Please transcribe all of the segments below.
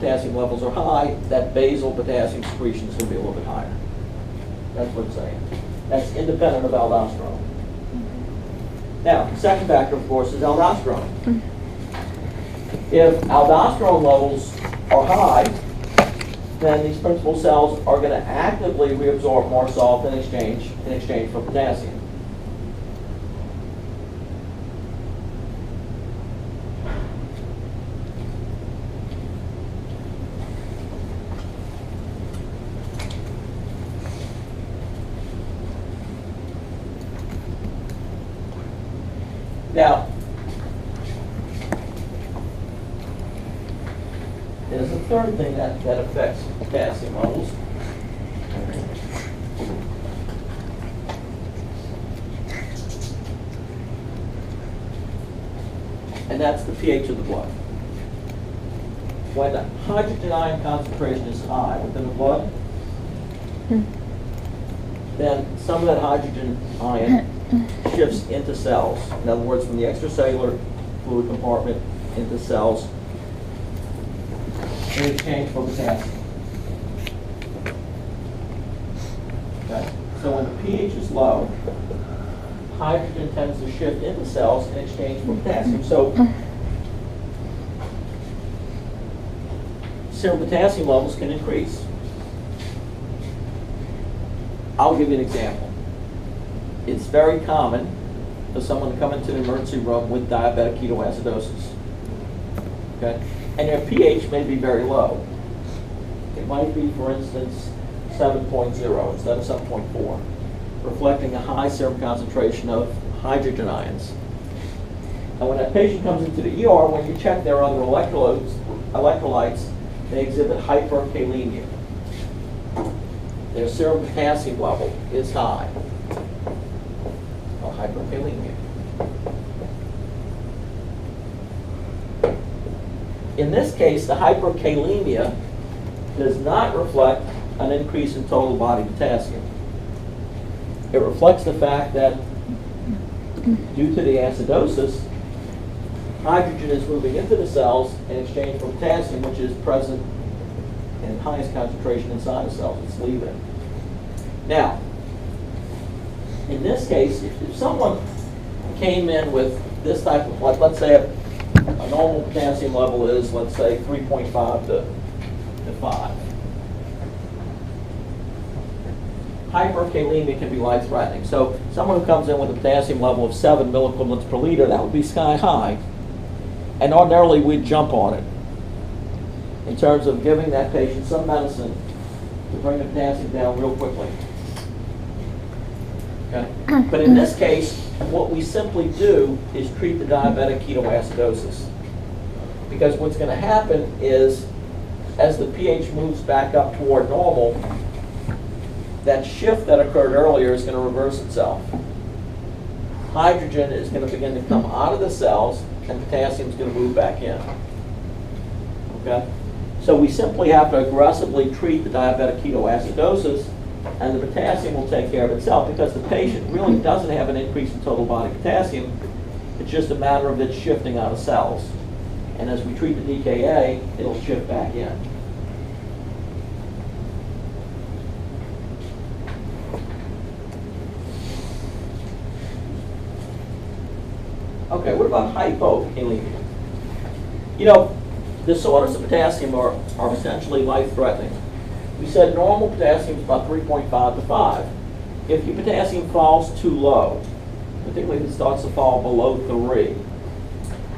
potassium levels are high, that basal potassium secretion is going to be a little bit higher. That's what it's saying. That's independent of aldosterone. Now, the second factor, of course, is aldosterone. If aldosterone levels are high, then these principal cells are going to actively reabsorb more salt in exchange for potassium. Now, there's a third thing that affects potassium levels. And that's the pH of the blood. When the hydrogen ion concentration is high within the blood, then some of that hydrogen ion shifts into cells. In other words, from the extracellular fluid compartment into cells in exchange for potassium. Okay. So when the pH is low, hydrogen tends to shift into cells in exchange for potassium. So serum potassium levels can increase. I'll give you an example. It's very common for someone to come into the emergency room with diabetic ketoacidosis. Okay? And their pH may be very low. It might be, for instance, 7.0 instead of 7.4, reflecting a high serum concentration of hydrogen ions. And when that patient comes into the ER, when you check their other electrolytes, they exhibit hyperkalemia. Their serum potassium level is high. Hyperkalemia. In this case, the hyperkalemia does not reflect an increase in total body potassium. It reflects the fact that due to the acidosis, hydrogen is moving into the cells in exchange for potassium, which is present in highest concentration inside the cells. It's leaving. Now, in this case, if someone came in with this type of, let's say a normal potassium level is, let's say, 3.5 to 5. Hyperkalemia can be life-threatening. So someone who comes in with a potassium level of 7 milliequivalents per liter, that would be sky high. And ordinarily we'd jump on it in terms of giving that patient some medicine to bring the potassium down real quickly. Okay? But in this case, what we simply do is treat the diabetic ketoacidosis. Because what's going to happen is, as the pH moves back up toward normal, that shift that occurred earlier is going to reverse itself. Hydrogen is going to begin to come out of the cells, and potassium is going to move back in. Okay? So we simply have to aggressively treat the diabetic ketoacidosis, and the potassium will take care of itself, because the patient really doesn't have an increase in total body potassium. It's just a matter of it shifting out of cells. And as we treat the DKA, it'll shift back in. Okay, what about hypokalemia? You know, disorders of potassium are essentially life-threatening. We said normal potassium is about 3.5 to 5. If your potassium falls too low, particularly if it starts to fall below 3,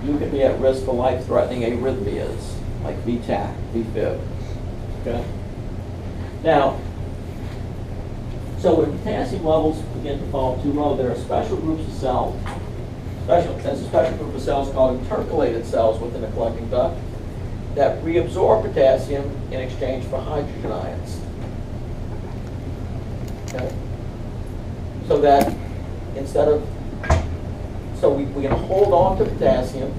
you can be at risk for life-threatening arrhythmias, like VTAC, VFib. Okay? Now, so when potassium levels begin to fall too low, there are special groups of cells. There's a special group of cells called intercalated cells within the collecting duct that reabsorb potassium in exchange for hydrogen ions. Okay? So that instead of, so we're going to hold on to potassium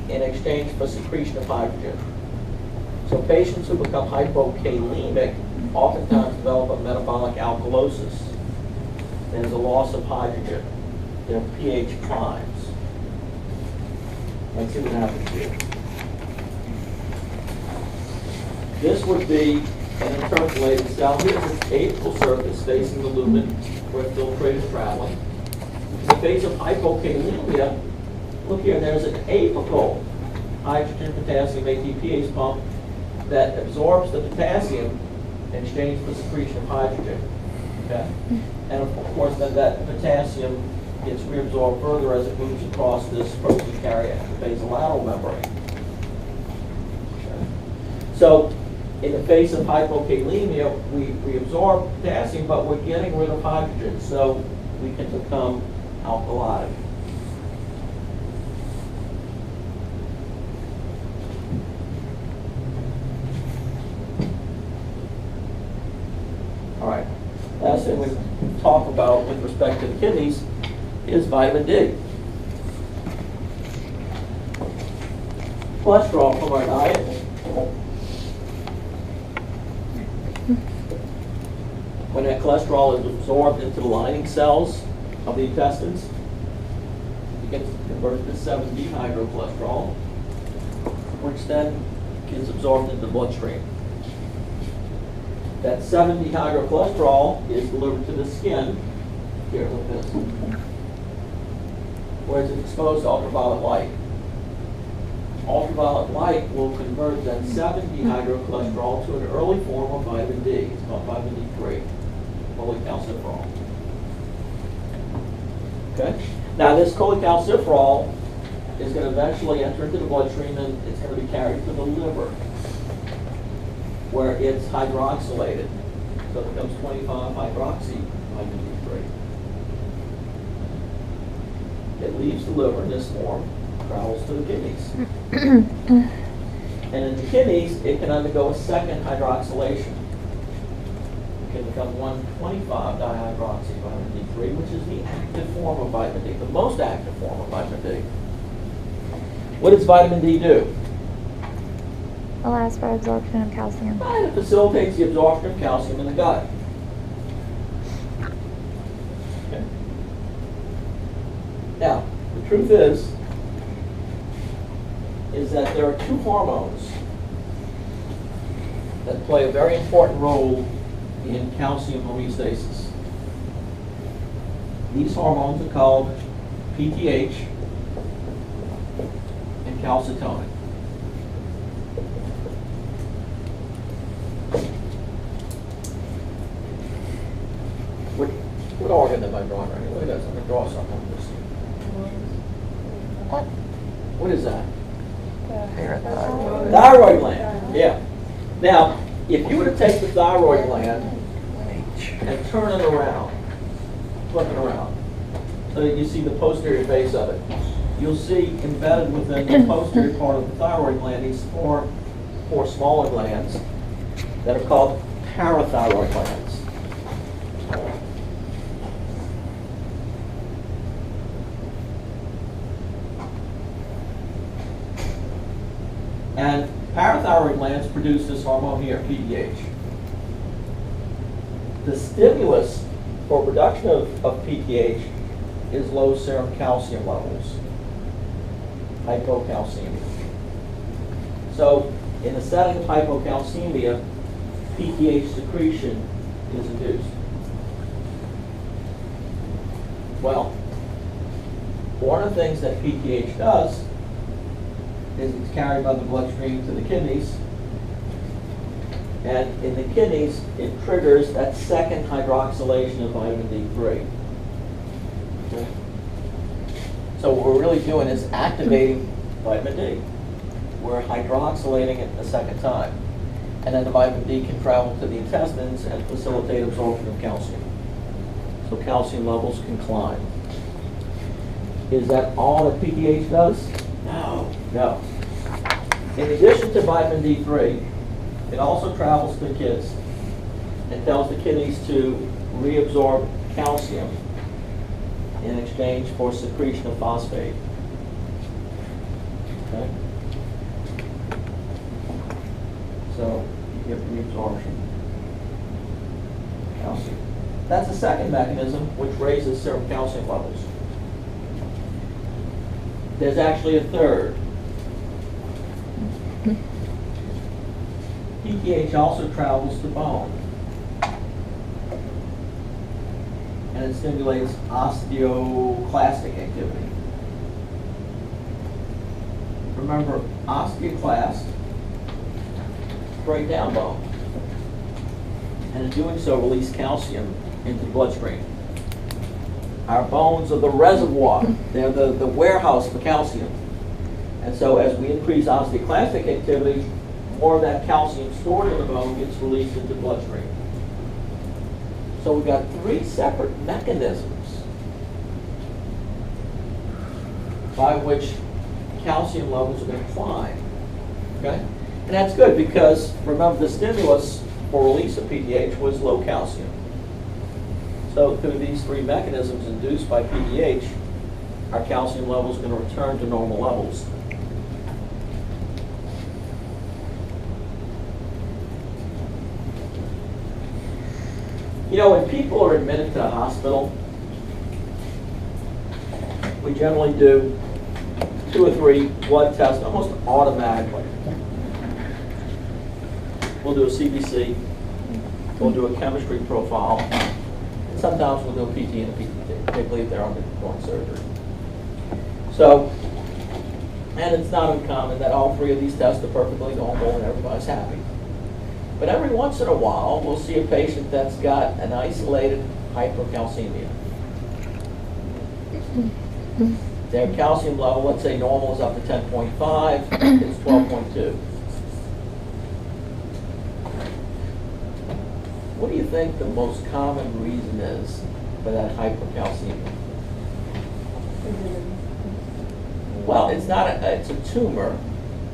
in exchange for secretion of hydrogen. So patients who become hypokalemic oftentimes develop a metabolic alkalosis. There's a loss of hydrogen. Their pH climbs. Let's see what happens here. This would be an intercalated cell. Here's an apical surface facing the lumen where filtrate is traveling. In the case of hypokalemia, look here, there's an apical hydrogen potassium ATPase pump that absorbs the potassium in exchange for secretion of hydrogen. Okay? And of course, then that potassium gets reabsorbed further as it moves across this protein carrier at the basolateral membrane. Okay? So, in the face of hypokalemia, we absorb potassium, but we're getting rid of hydrogen, so we can become alkalotic. All right. Last thing we talk about with respect to the kidneys is vitamin D. Cholesterol from our diet. When that cholesterol is absorbed into the lining cells of the intestines, it gets converted to 7-dehydrocholesterol, which then gets absorbed into the bloodstream. That 7-dehydrocholesterol is delivered to the skin, here like this, where it's exposed to ultraviolet light. Ultraviolet light will convert that 7-dehydrocholesterol to an early form of vitamin D. It's called vitamin D3, cholecalciferol. Okay? Now this cholecalciferol is going to eventually enter into the bloodstream, and it's going to be carried to the liver, where it's hydroxylated. So it becomes 25-hydroxy vitamin D3. It leaves the liver in this form, travels to the kidneys. And in the kidneys, it can undergo a second hydroxylation. It can become 1,25-dihydroxy vitamin D3, which is the active form of vitamin D, the most active form of vitamin D. What does vitamin D do? Allows for absorption of calcium. And it facilitates the absorption of calcium in the gut. Okay. Now, the truth is that there are two hormones that play a very important role in calcium homeostasis. These hormones are called PTH and calcitonin. What organ am I drawing right here? Look at this. I'm going to draw something on this. What is that? Thyroid gland. Yeah. Now, if you were to take the thyroid gland and turn it around, flip it around, so that you see the posterior face of it, you'll see embedded within the posterior part of the thyroid gland these four smaller glands that are called parathyroid glands. And parathyroid glands produce this hormone here, PTH. The stimulus for production of PTH is low serum calcium levels, hypocalcemia. So in the setting of hypocalcemia, PTH secretion is induced. Well, one of the things that PTH does is it's carried by the bloodstream to the kidneys, and in the kidneys it triggers that second hydroxylation of vitamin D3. Okay. So what we're really doing is activating vitamin D. We're hydroxylating it a second time, and then the vitamin D can travel to the intestines and facilitate absorption of calcium. So calcium levels can climb. Is that all that PTH does? No. In addition to vitamin D3, it also travels to the kids and tells the kidneys to reabsorb calcium in exchange for secretion of phosphate. Okay? So you get reabsorption of calcium. That's the second mechanism which raises serum calcium levels. There's actually a third. PTH also travels to bone. And it stimulates osteoclastic activity. Remember, osteoclasts break down bone. And in doing so, release calcium into the bloodstream. Our bones are the reservoir. They're the warehouse for calcium. And so as we increase osteoclastic activity, more of that calcium stored in the bone gets released into the bloodstream. So we've got three separate mechanisms by which calcium levels are going to climb. Okay? And that's good because, remember, the stimulus for release of PTH was low calcium. So through these three mechanisms induced by PTH, our calcium levels are going to return to normal levels. You know, when people are admitted to a hospital, we generally do 2 or 3 blood tests almost automatically. We'll do a CBC, we'll do a chemistry profile, and sometimes we'll do a PT and a PTT, particularly if they're undergoing surgery. So, and it's not uncommon that all 3 of these tests are perfectly normal and everybody's happy. But every once in a while, we'll see a patient that's got an isolated hypercalcemia. Their calcium level, let's say normal is up to 10.5, it's 12.2. What do you think the most common reason is for that hypercalcemia? Well, it's not it's a tumor.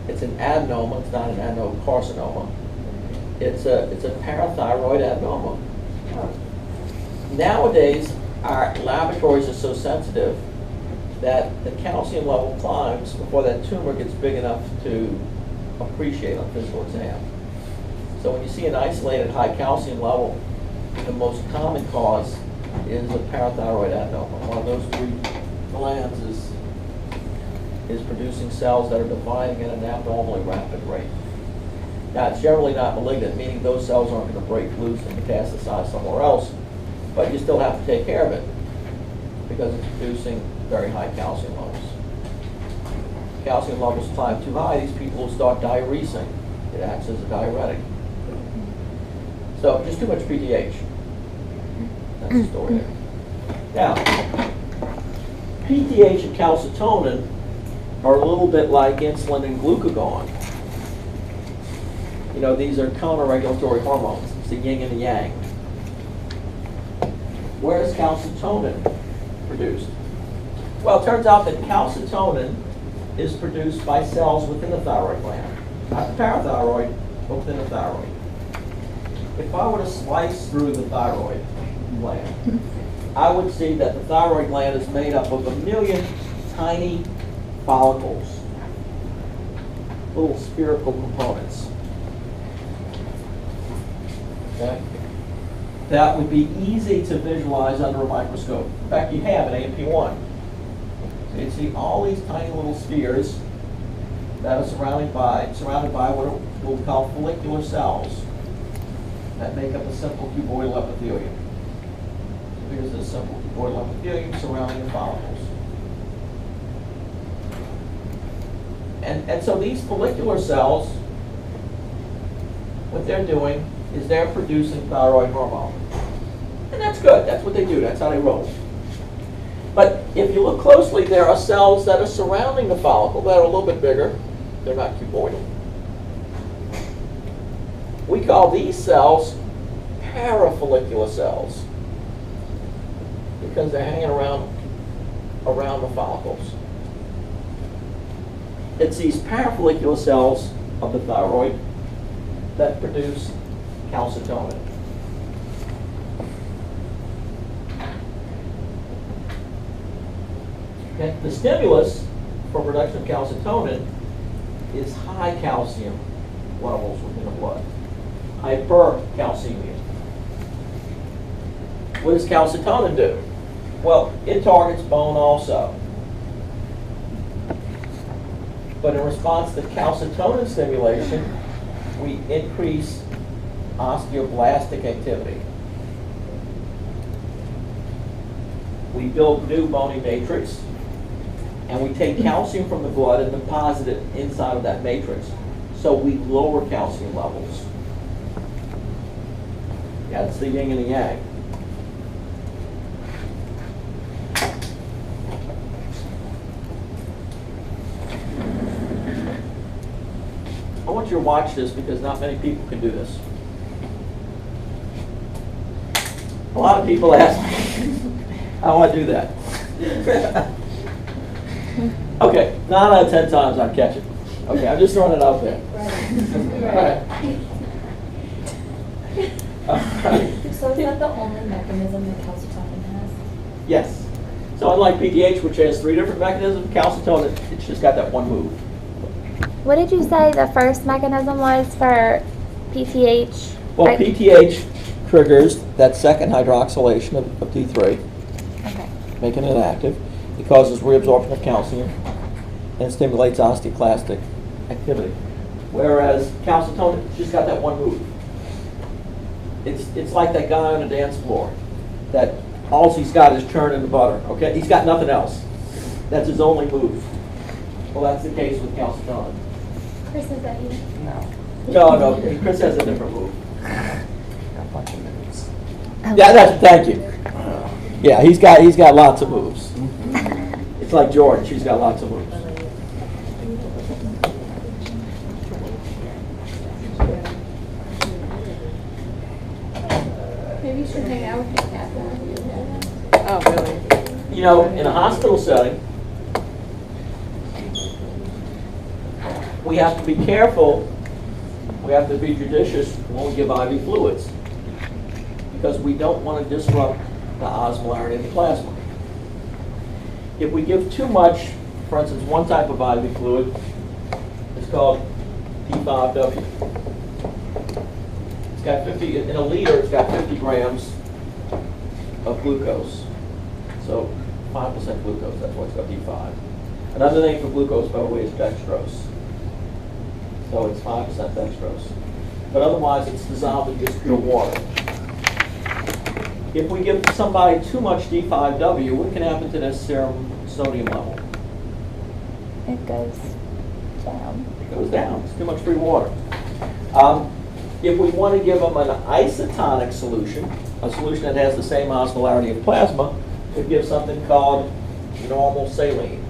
It's an adenoma. It's not an adenocarcinoma. It's a parathyroid adenoma. Nowadays, our laboratories are so sensitive that the calcium level climbs before that tumor gets big enough to appreciate on physical exam. So when you see an isolated high calcium level, the most common cause is a parathyroid adenoma. One of those 3 glands is producing cells that are dividing at an abnormally rapid rate. Now, it's generally not malignant, meaning those cells aren't going to break loose and metastasize somewhere else, but you still have to take care of it because it's producing very high calcium levels. Calcium levels climb too high, these people will start diuresing. It acts as a diuretic. So, just too much PTH. That's the story there. Now, PTH and calcitonin are a little bit like insulin and glucagon. You know, these are counter-regulatory hormones. It's the yin and the yang. Where is calcitonin produced? Well, it turns out that calcitonin is produced by cells within the thyroid gland. Not the parathyroid, but within the thyroid. If I were to slice through the thyroid gland, I would see that the thyroid gland is made up of 1 million tiny follicles, little spherical components. Okay? That would be easy to visualize under a microscope. In fact, you have an AP1. So you see all these tiny little spheres that are surrounded by what we'll call follicular cells that make up a simple cuboidal epithelium. So here's a simple cuboidal epithelium surrounding the follicles. And so these follicular cells, what they're doing is they're producing thyroid hormone. And that's good. That's what they do. That's how they roll. But if you look closely, there are cells that are surrounding the follicle that are a little bit bigger. They're not cuboidal. We call these cells parafollicular cells because they're hanging around the follicles. It's these parafollicular cells of the thyroid that produce calcitonin. Okay. The stimulus for production of calcitonin is high calcium levels within the blood, hypercalcemia. What does calcitonin do? Well, it targets bone also. But in response to calcitonin stimulation, we increase osteoblastic activity. We build new bony matrix, and we take calcium from the blood and deposit it inside of that matrix. So we lower calcium levels. That's the yin and the yang. I want you to watch this because not many people can do this. A lot of people ask me, I want to do that. Okay, 9 out of 10 times I catch it. Okay, I'm just throwing it out there. Right. So is that the only mechanism that calcitonin has? Yes. So unlike PTH, which has 3 different mechanisms, calcitonin, it's just got that one move. What did you say the first mechanism was for PTH? Well, PTH triggers that second hydroxylation of D3, Okay. making it active. It causes reabsorption of calcium and stimulates osteoclastic activity. Whereas calcitonin just got that one move. It's like that guy on the dance floor that all he's got is churning the butter. Okay, he's got nothing else. That's his only move. Well, that's the case with calcitonin. Chris, is that you? No, Chris has a different move. Got a bunch of minutes. Yeah, thank you. Yeah, he's got lots of moves. It's like George, she's got lots of moves. Maybe you should hang out with your cat. Oh, really? You know, in a hospital setting, we have to be careful, we have to be judicious when we give IV fluids, because we don't want to disrupt the osmolarity of the plasma. If we give too much, for instance, one type of IV fluid is called D5W. It's got 50, in a liter, it's got 50 grams of glucose. So 5% glucose, that's why it's got D5. Another name for glucose, by the way, is dextrose. So it's 5% dextrose. But otherwise, it's dissolved in just pure water. If we give somebody too much D5W, what can happen to their serum sodium level? It goes down. It goes down. It's too much free water. If we want to give them an isotonic solution, a solution that has the same osmolarity of plasma, we give something called normal saline.